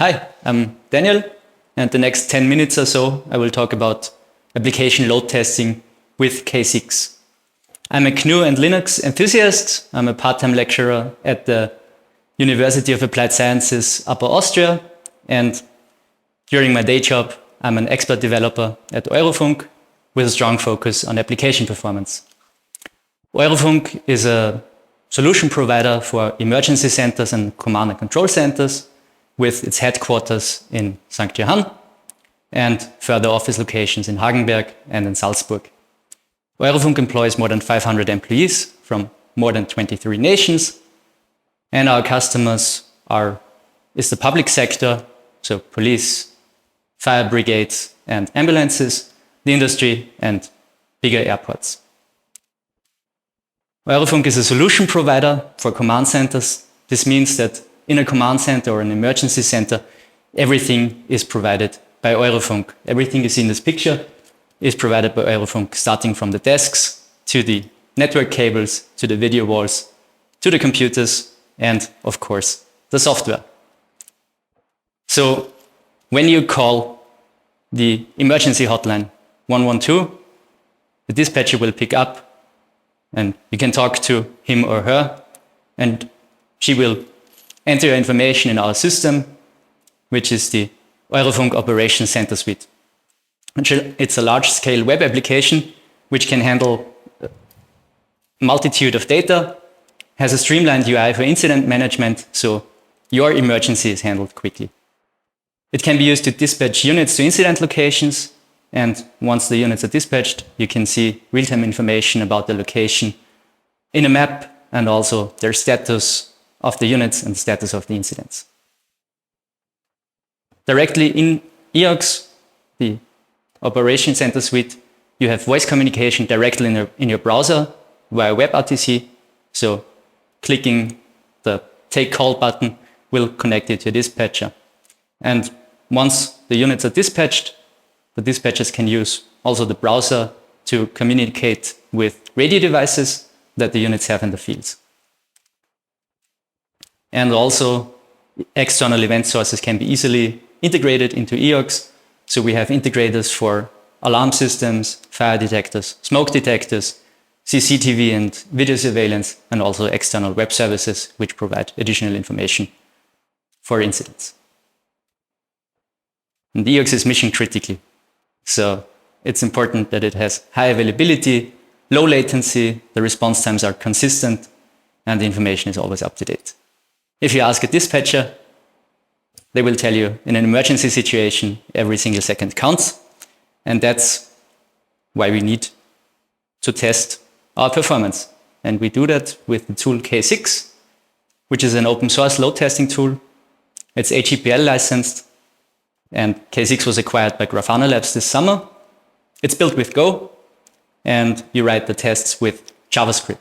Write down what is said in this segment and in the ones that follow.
Hi, I'm Daniel, and the next 10 minutes or so I will talk about application load testing with K6. I'm a GNU and Linux enthusiast. I'm a part-time lecturer at the University of Applied Sciences Upper Austria, and during my day job I'm an expert developer at eurofunk with a strong focus on application performance. Eurofunk is a solution provider for emergency centers and command and control centers, with its headquarters in St. Johann and further office locations in Hagenberg and in Salzburg. Eurofunk employs more than 500 employees from more than 23 nations, and our customers is the public sector, so police, fire brigades and ambulances, the industry and bigger airports. Eurofunk is a solution provider for command centers. This means that in a command center or an emergency center, everything is provided by eurofunk. Everything you see in this picture is provided by eurofunk, starting from the desks to the network cables, to the video walls, to the computers, and of course, the software. So when you call the emergency hotline 112, the dispatcher will pick up and you can talk to him or her, and she will enter your information in our system, which is the Eurofunk Operations Center Suite. It's a large-scale web application which can handle a multitude of data, has a streamlined UI for incident management, so your emergency is handled quickly. It can be used to dispatch units to incident locations, and once the units are dispatched, you can see real-time information about the location in a map and also their status of the units and the status of the incidents. Directly in EOX, the Operation Center Suite, you have voice communication directly in your browser via WebRTC. So clicking the Take Call button will connect you to a dispatcher. And once the units are dispatched, the dispatchers can use also the browser to communicate with radio devices that the units have in the fields. And also, external event sources can be easily integrated into EOX. So we have integrators for alarm systems, fire detectors, smoke detectors, CCTV and video surveillance, and also external web services which provide additional information for incidents. And EOX is mission critical. So it's important that it has high availability, low latency, the response times are consistent, and the information is always up to date. If you ask a dispatcher, they will tell you in an emergency situation, every single second counts. And that's why we need to test our performance. And we do that with the tool K6, which is an open source load testing tool. It's AGPL licensed, and K6 was acquired by Grafana Labs this summer. It's built with Go, and you write the tests with JavaScript.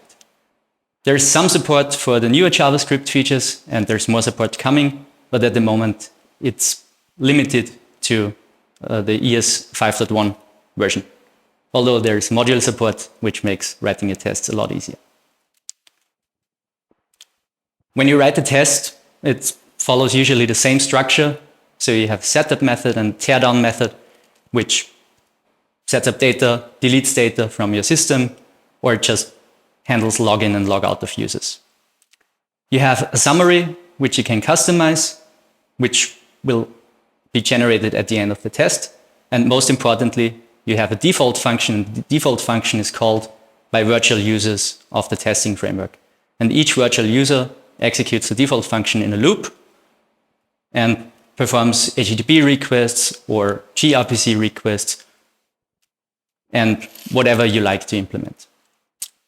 There's some support for the newer JavaScript features, and there's more support coming, but at the moment it's limited to the ES 5.1 version. Although there is module support, which makes writing a test a lot easier. When you write a test, it follows usually the same structure. So you have setup method and teardown method, which sets up data, deletes data from your system, or just handles login and logout of users. You have a summary, which you can customize, which will be generated at the end of the test. And most importantly, you have a default function. The default function is called by virtual users of the testing framework. And each virtual user executes the default function in a loop and performs HTTP requests or gRPC requests and whatever you like to implement.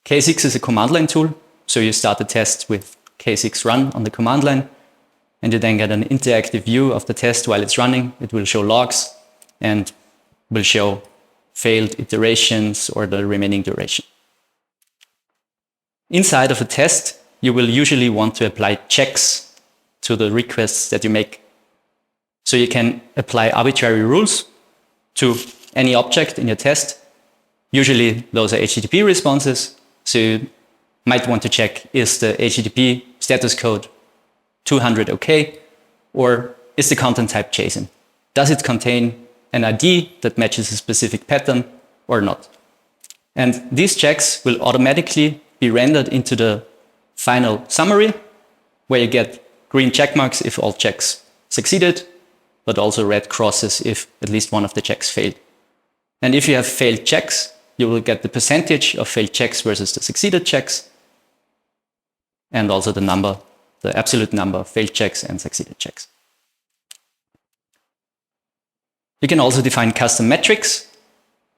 K6 is a command line tool, so you start the test with K6 run on the command line, and you then get an interactive view of the test while it's running. It will show logs and will show failed iterations or the remaining duration. Inside of a test, you will usually want to apply checks to the requests that you make. So you can apply arbitrary rules to any object in your test. Usually those are HTTP responses. So you might want to check, is the HTTP status code 200 okay? Or is the content type JSON? Does it contain an ID that matches a specific pattern or not? And these checks will automatically be rendered into the final summary, where you get green check marks if all checks succeeded, but also red crosses if at least one of the checks failed. And if you have failed checks, you will get the percentage of failed checks versus the succeeded checks, and also the number, the absolute number of failed checks and succeeded checks. You can also define custom metrics.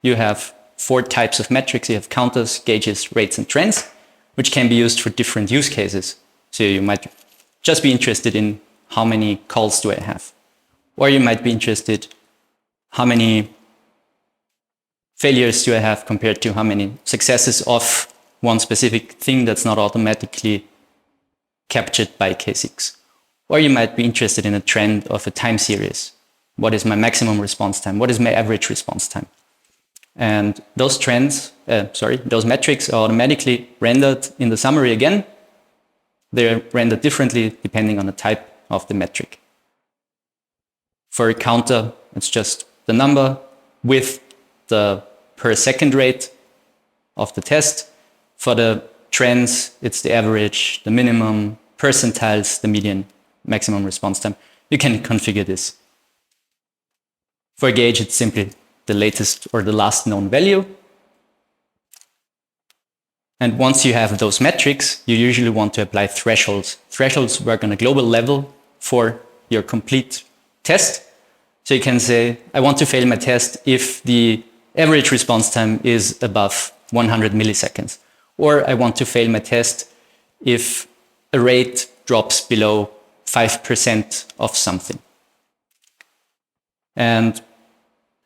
You have 4 types of metrics. You have counters, gauges, rates, and trends, which can be used for different use cases. So you might just be interested in how many calls do I have? Or you might be interested how many failures do I have compared to how many successes of one specific thing that's not automatically captured by K6. Or you might be interested in a trend of a time series. What is my maximum response time? What is my average response time? And those those metrics are automatically rendered in the summary again. They're rendered differently depending on the type of the metric. For a counter, it's just the number with the per second rate of the test. For the trends, it's the average, the minimum, percentiles, the median, maximum response time. You can configure this. For a gauge, it's simply the latest or the last known value. And once you have those metrics, you usually want to apply thresholds. Thresholds work on a global level for your complete test. So you can say, I want to fail my test if the average response time is above 100 milliseconds. Or I want to fail my test if a rate drops below 5% of something. And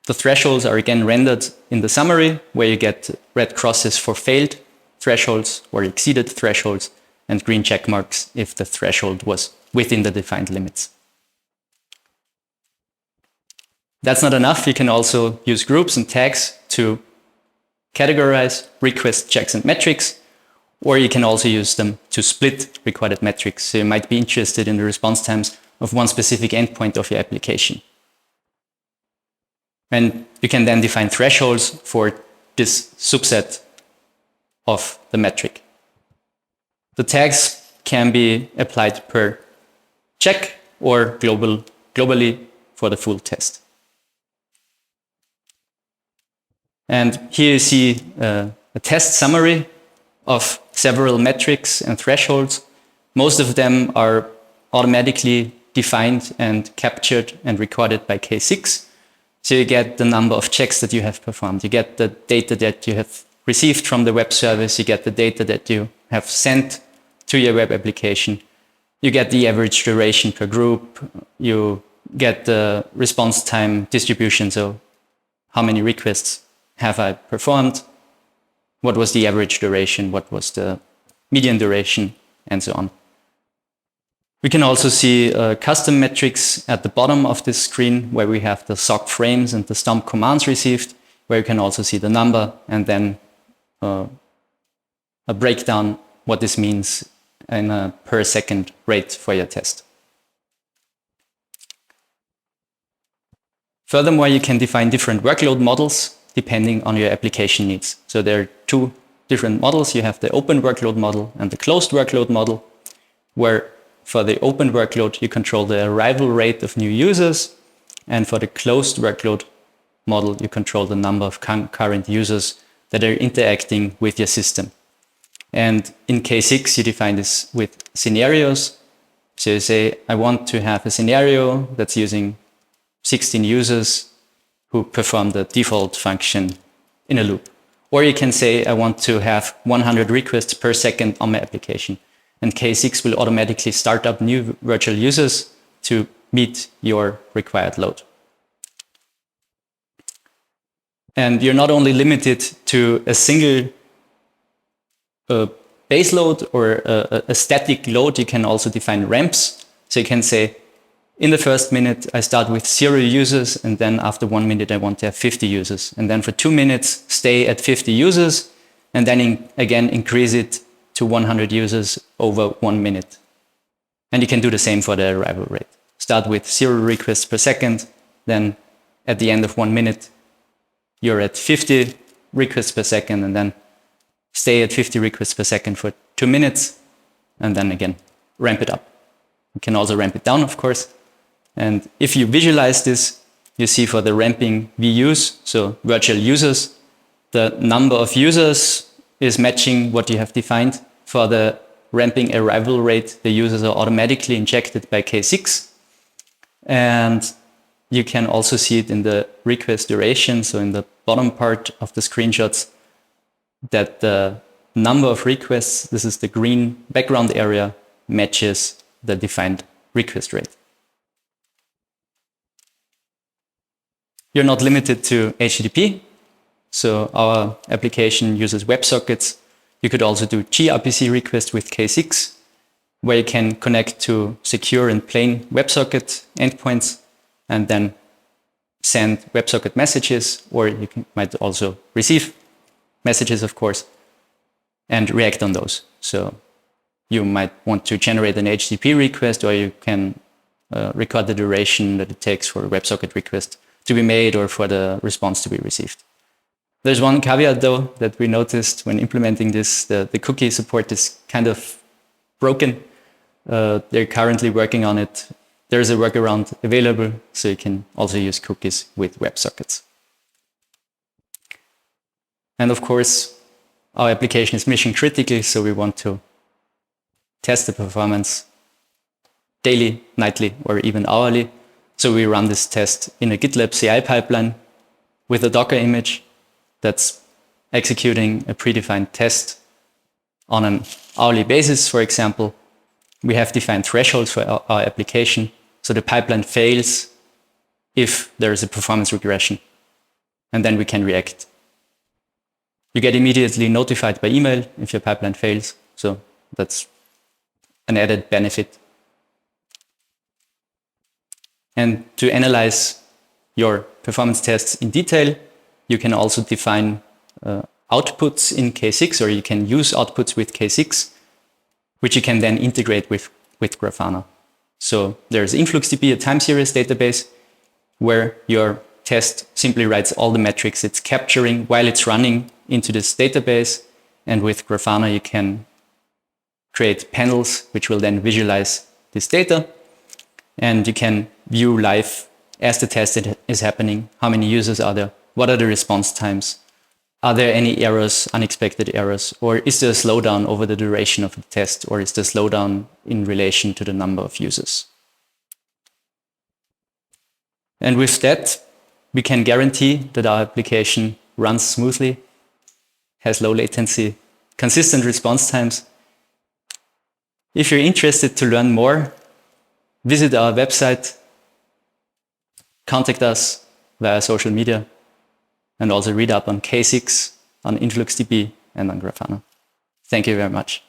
the thresholds are again rendered in the summary, where you get red crosses for failed thresholds or exceeded thresholds, and green check marks if the threshold was within the defined limits. That's not enough. You can also use groups and tags to categorize request checks and metrics, or you can also use them to split recorded metrics. So you might be interested in the response times of one specific endpoint of your application. And you can then define thresholds for this subset of the metric. The tags can be applied per check or globally for the full test. And here you see a test summary of several metrics and thresholds. Most of them are automatically defined and captured and recorded by K6. So you get the number of checks that you have performed. You get the data that you have received from the web service. You get the data that you have sent to your web application. You get the average duration per group. You get the response time distribution. So how many requests have I performed? What was the average duration? What was the median duration? And so on. We can also see custom metrics at the bottom of this screen, where we have the sock frames and the stomp commands received, where you can also see the number and then a breakdown what this means in a per second rate for your test. Furthermore, you can define different workload models depending on your application needs. So there are 2 different models. You have the open workload model and the closed workload model, where for the open workload, you control the arrival rate of new users. And for the closed workload model, you control the number of current users that are interacting with your system. And in K6, you define this with scenarios. So you say, I want to have a scenario that's using 16 users who perform the default function in a loop. Or you can say, I want to have 100 requests per second on my application. And K6 will automatically start up new virtual users to meet your required load. And you're not only limited to a single base load or a static load, you can also define ramps. So you can say, in the first minute, I start with 0 users, and then after 1 minute, I want to have 50 users. And then for 2 minutes, stay at 50 users, and then again, increase it to 100 users over 1 minute. And you can do the same for the arrival rate. start with 0 requests per second, then at the end of 1 minute, you're at 50 requests per second, and then stay at 50 requests per second for 2 minutes, and then again, ramp it up. You can also ramp it down, of course. And if you visualize this, you see for the ramping VUs, so virtual users, the number of users is matching what you have defined. For the ramping arrival rate, the users are automatically injected by K6. And you can also see it in the request duration, so in the bottom part of the screenshots, that the number of requests, this is the green background area, matches the defined request rate. You're not limited to HTTP, so our application uses WebSockets. You could also do gRPC requests with K6, where you can connect to secure and plain WebSocket endpoints and then send WebSocket messages, or you might also receive messages, of course, and react on those. So you might want to generate an HTTP request, or you can record the duration that it takes for a WebSocket request to be made or for the response to be received. There's one caveat, though, that we noticed when implementing this. The cookie support is kind of broken. They're currently working on it. There's a workaround available, so you can also use cookies with WebSockets. And of course, our application is mission critical, so we want to test the performance daily, nightly, or even hourly. So we run this test in a GitLab CI pipeline with a Docker image that's executing a predefined test on an hourly basis, for example. We have defined thresholds for our application, so the pipeline fails if there is a performance regression, and then we can react. You get immediately notified by email if your pipeline fails, so that's an added benefit. And to analyze your performance tests in detail, you can also define outputs in K6, or you can use outputs with K6, which you can then integrate with Grafana. So there's InfluxDB, a time series database, where your test simply writes all the metrics it's capturing while it's running into this database. And with Grafana, you can create panels, which will then visualize this data. And you can view live as the test is happening. How many users are there? What are the response times? Are there any errors, unexpected errors? Or is there a slowdown over the duration of the test? Or is there a slowdown in relation to the number of users? And with that, we can guarantee that our application runs smoothly, has low latency, consistent response times. If you're interested to learn more, visit our website, contact us via social media, and also read up on K6, on InfluxDB, and on Grafana. Thank you very much.